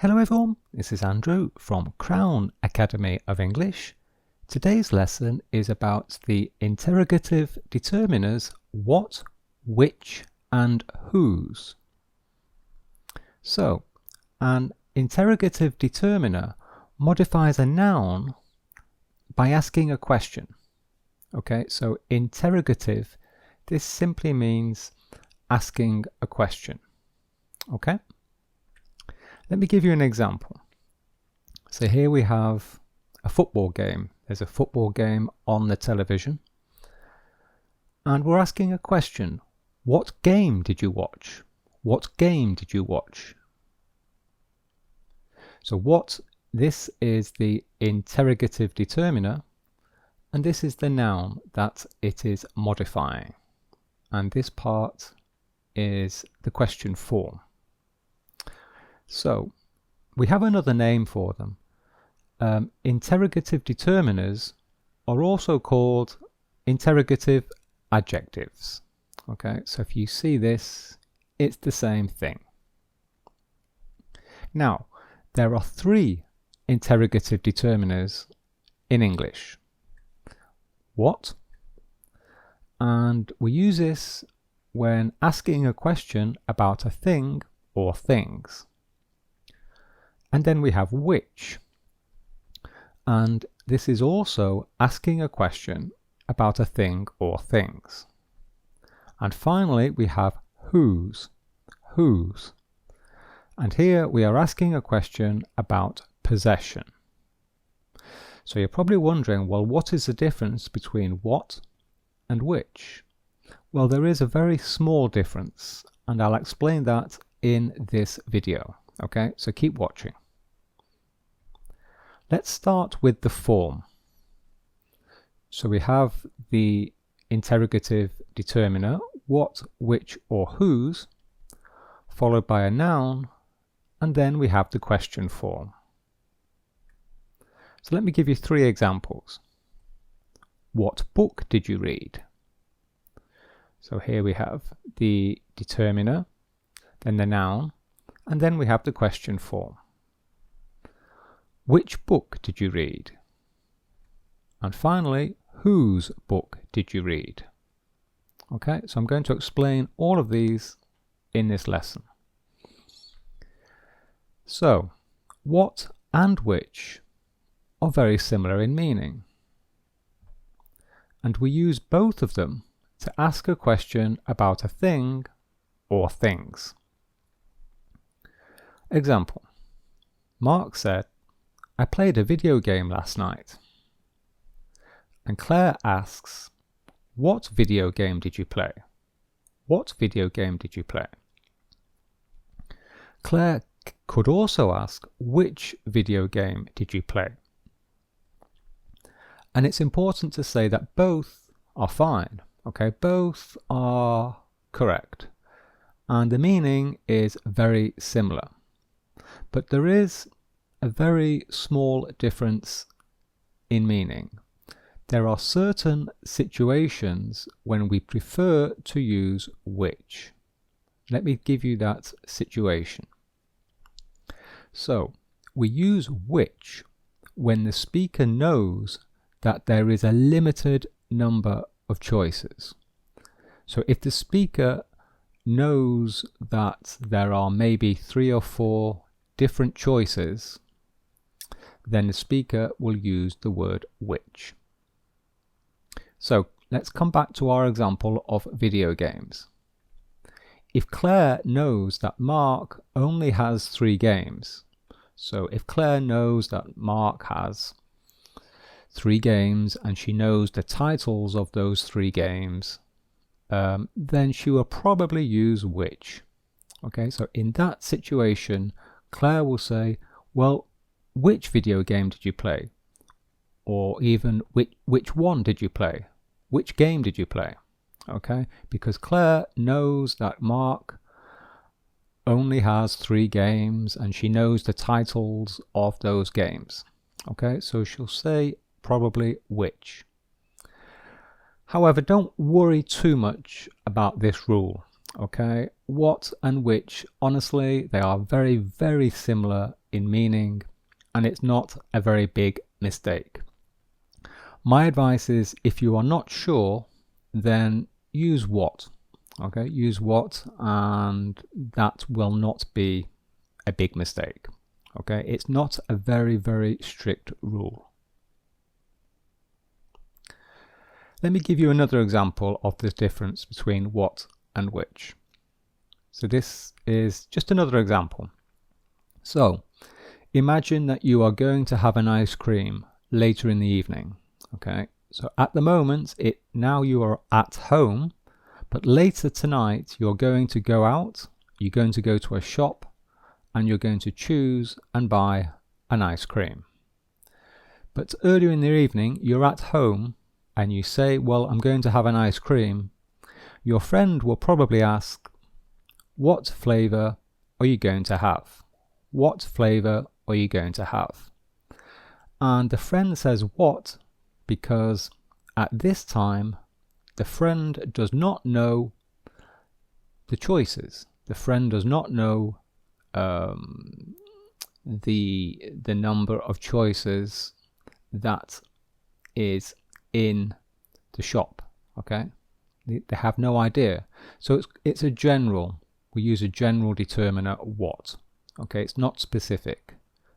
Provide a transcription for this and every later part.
Hello everyone, this is Andrew from Crown Academy of English. Today's lesson is about the interrogative determiners what, which and whose. So, an interrogative determiner modifies a noun by asking a question. Okay, so interrogative, this simply means asking a question. Okay? Let me give you an example. So here we have a football game. There's a football game on the television. And we're asking a question. What game did you watch? What game did you watch? So this is the interrogative determiner, and this is the noun that it is modifying. And this part is the question form. So we have another name for them. Interrogative determiners are also called interrogative adjectives. Okay, so if you see this, it's the same thing. Now, there are three interrogative determiners in English. What? And we use this when asking a question about a thing or things. And then we have which. And this is also asking a question about a thing or things. And finally, we have whose. Whose. And here we are asking a question about possession. So you're probably wondering, well, what is the difference between what and which? Well, there is a very small difference, and I'll explain that in this video. Okay, so keep watching. Let's start with the form. So we have the interrogative determiner, what, which or whose, followed by a noun, and then we have the question form. So let me give you three examples. What book did you read? So here we have the determiner, then the noun, and then we have the question form. Which book did you read? And finally, whose book did you read? Okay, so I'm going to explain all of these in this lesson. So, what and which are very similar in meaning. And we use both of them to ask a question about a thing or things. Example. Mark said, I played a video game last night. And Claire asks, what video game did you play? What video game did you play? Claire could also ask, which video game did you play? And it's important to say that both are fine. Okay, both are correct. And the meaning is very similar. But there is a very small difference in meaning. There are certain situations when we prefer to use which. Let me give you that situation. So, we use which when the speaker knows that there is a limited number of choices. So if the speaker knows that there are maybe 3 or 4 different choices, then the speaker will use the word which. So let's come back to our example of video games. If Claire knows that Mark only has 3 games, so if Claire knows that Mark has 3 games and she knows the titles of those 3 games, then she will probably use which. Okay, so in that situation, Claire will say, well, which video game did you play? Or even, which one did you play? Which game did you play? Okay, because Claire knows that Mark only has 3 games and she knows the titles of those games. Okay, so she'll say probably which. However, don't worry too much about this rule. Okay, what and which, honestly, they are very, very similar in meaning, and it's not a very big mistake. My advice is, if you are not sure, then use what. Okay, use what, and that will not be a big mistake. Okay, it's not a very, very strict rule. Let me give you another example of the difference between what and which. So this is just another example. So imagine that you are going to have an ice cream later in the evening. Okay, so at the moment, now you are at home, but later tonight you're going to go out, you're going to go to a shop, and you're going to choose and buy an ice cream. But earlier in the evening, you're at home and you say, well, I'm going to have an ice cream. Your friend will probably ask, what flavor are you going to have? What flavor are you going to have? And the friend says what, because at this time, the friend does not know the choices. The friend does not know the number of choices that is in the shop. Okay, they have no idea. So it's a general. We use a general determiner what. Okay, it's not specific.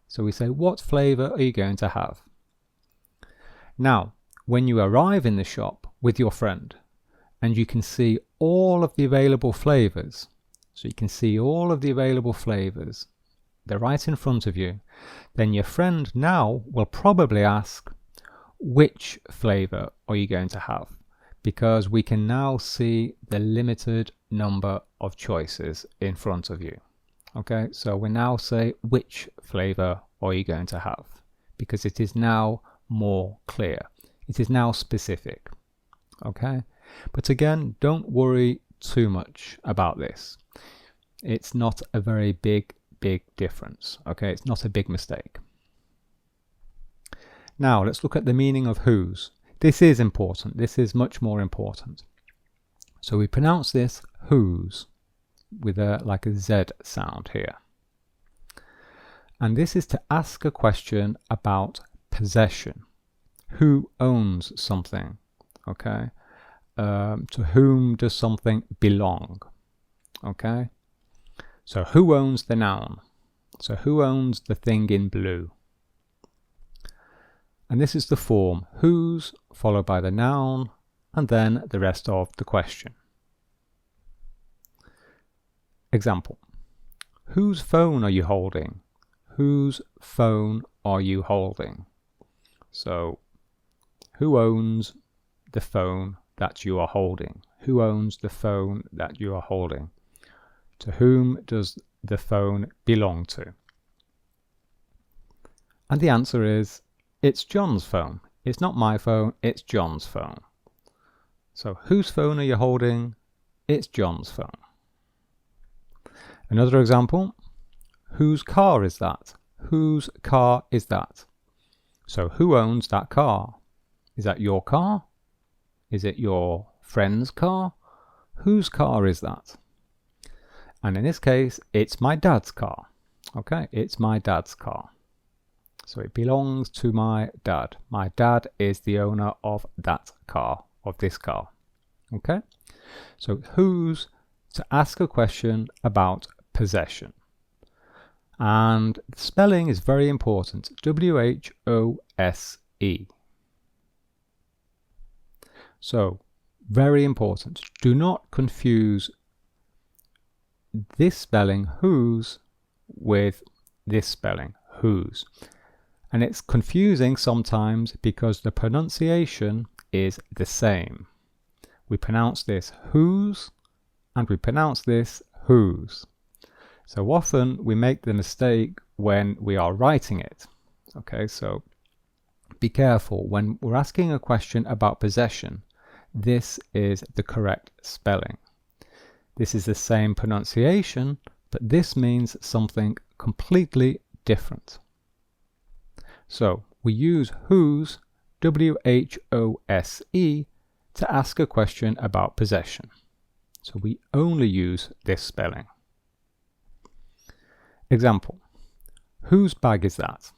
So we say, what flavor are you going to have? Now, when you arrive in the shop with your friend and you can see all of the available flavors, so you can see all of the available flavors, they're right in front of you, then your friend now will probably ask, which flavor are you going to have? Because we can now see the limited number of choices in front of you. Okay, so we now say, which flavor are you going to have? Because it is now more clear. It is now specific. Okay, but again, don't worry too much about this. It's not a very big difference. Okay, it's not a big mistake. Now let's look at the meaning of whose. This is important. This is much more important. So we pronounce this whose with like a Z sound here. And this is to ask a question about possession. Who owns something? Okay. To whom does something belong? Okay. So who owns the noun? So who owns the thing in blue? And this is the form whose followed by the noun and then the rest of the question. Example. Whose phone are you holding? Whose phone are you holding? So who owns the phone that you are holding? Who owns the phone that you are holding? To whom does the phone belong to? And the answer is, it's John's phone. It's not my phone, it's John's phone. So whose phone are you holding? It's John's phone. Another example, whose car is that? Whose car is that? So who owns that car? Is that your car? Is it your friend's car? Whose car is that? And in this case, it's my dad's car. Okay, it's my dad's car. So it belongs to my dad. My dad is the owner of that car, of this car. Okay, so whose to ask a question about possession. And spelling is very important. W-H-O-S-E. So very important. Do not confuse this spelling whose with this spelling whose. And it's confusing sometimes because the pronunciation is the same. We pronounce this whose and we pronounce this whose. So often we make the mistake when we are writing it. Okay, so be careful when we're asking a question about possession. This is the correct spelling. This is the same pronunciation, but this means something completely different. So we use whose, W-H-O-S-E, to ask a question about possession. So we only use this spelling. Example. whose bag is that?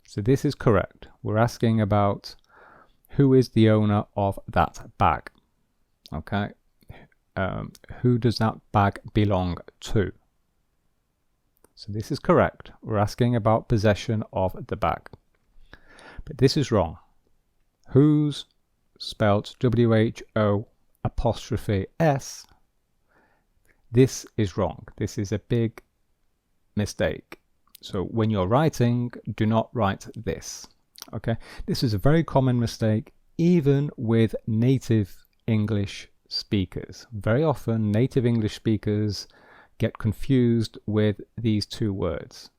So this is correct. We're asking about who is the owner of that bag. Okay. Who does that bag belong to? So this is correct. We're asking about possession of the bag. But this is wrong. Whose, spelt W-H-O''S. This is wrong. This is a big mistake. So when you're writing, do not write this. Okay, this is a very common mistake even with native English speakers. Very often native English speakers get confused with these two words.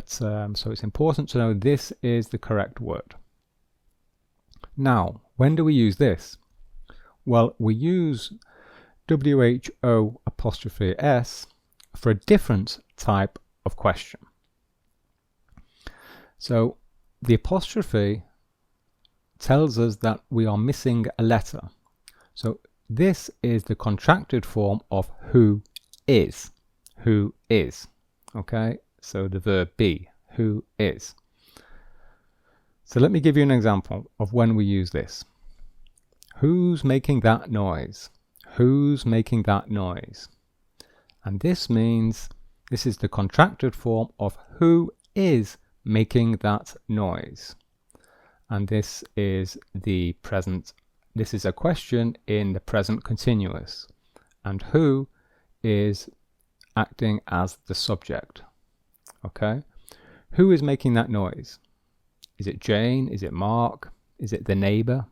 So it's important to know this is the correct word. Now, when do we use this? Well, we use W-H-O''S for a different type of question. So the apostrophe tells us that we are missing a letter. So this is the contracted form of who is. Who is. Okay, so the verb be. Who is. So let me give you an example of when we use this. Who's making that noise? Who's making that noise? And this means this is the contracted form of who is making that noise. And this is the present. This is a question in the present continuous. And who is acting as the subject. Okay? Who is making that noise? Is it Jane? Is it Mark? Is it the neighbor?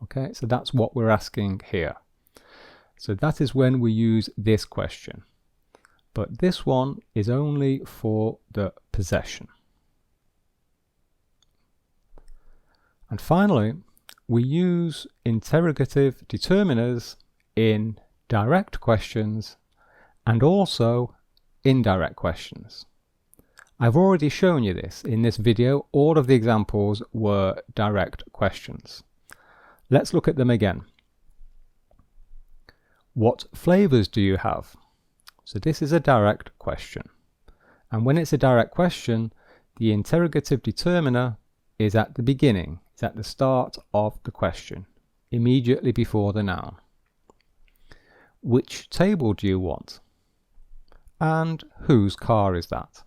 Okay, so that's what we're asking here. So that is when we use this question. But this one is only for the possession. And finally, we use interrogative determiners in direct questions and also indirect questions. I've already shown you this in this video. All of the examples were direct questions. Let's look at them again. What flavors do you have? So this is a direct question. And when it's a direct question, the interrogative determiner is at the beginning. It's at the start of the question, immediately before the noun. Which table do you want? And whose car is that?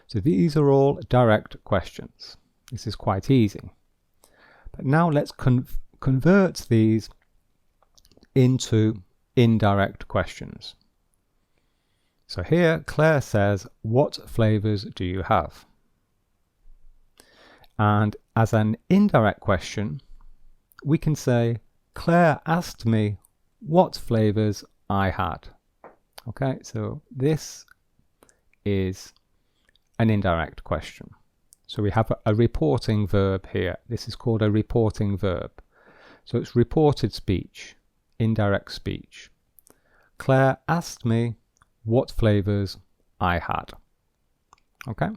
So these are all direct questions. This is quite easy. But now let's convert these into indirect questions. So here Claire says, what flavors do you have? And as an indirect question, we can say, Claire asked me what flavors I had. Okay, so this is an indirect question. So we have a reporting verb here. This is called a reporting verb. So it's reported speech, indirect speech. Claire asked me what flavors I had. Okay?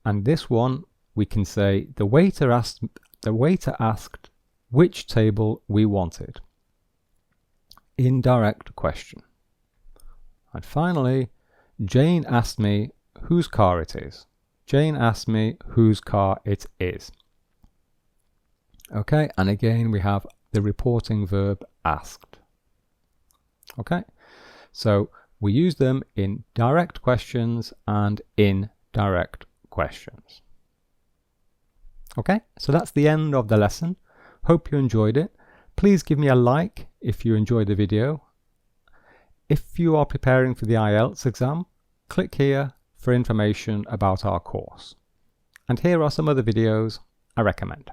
And this one we can say the waiter asked which table we wanted. Indirect question. And finally, Jane asked me whose car it is. Jane asked me whose car it is. Okay, and again we have the reporting verb asked. Okay, so we use them in direct questions and indirect questions. Okay, so that's the end of the lesson. Hope you enjoyed it. Please give me a like if you enjoyed the video. If you are preparing for the IELTS exam, click here for information about our course. And here are some other videos I recommend.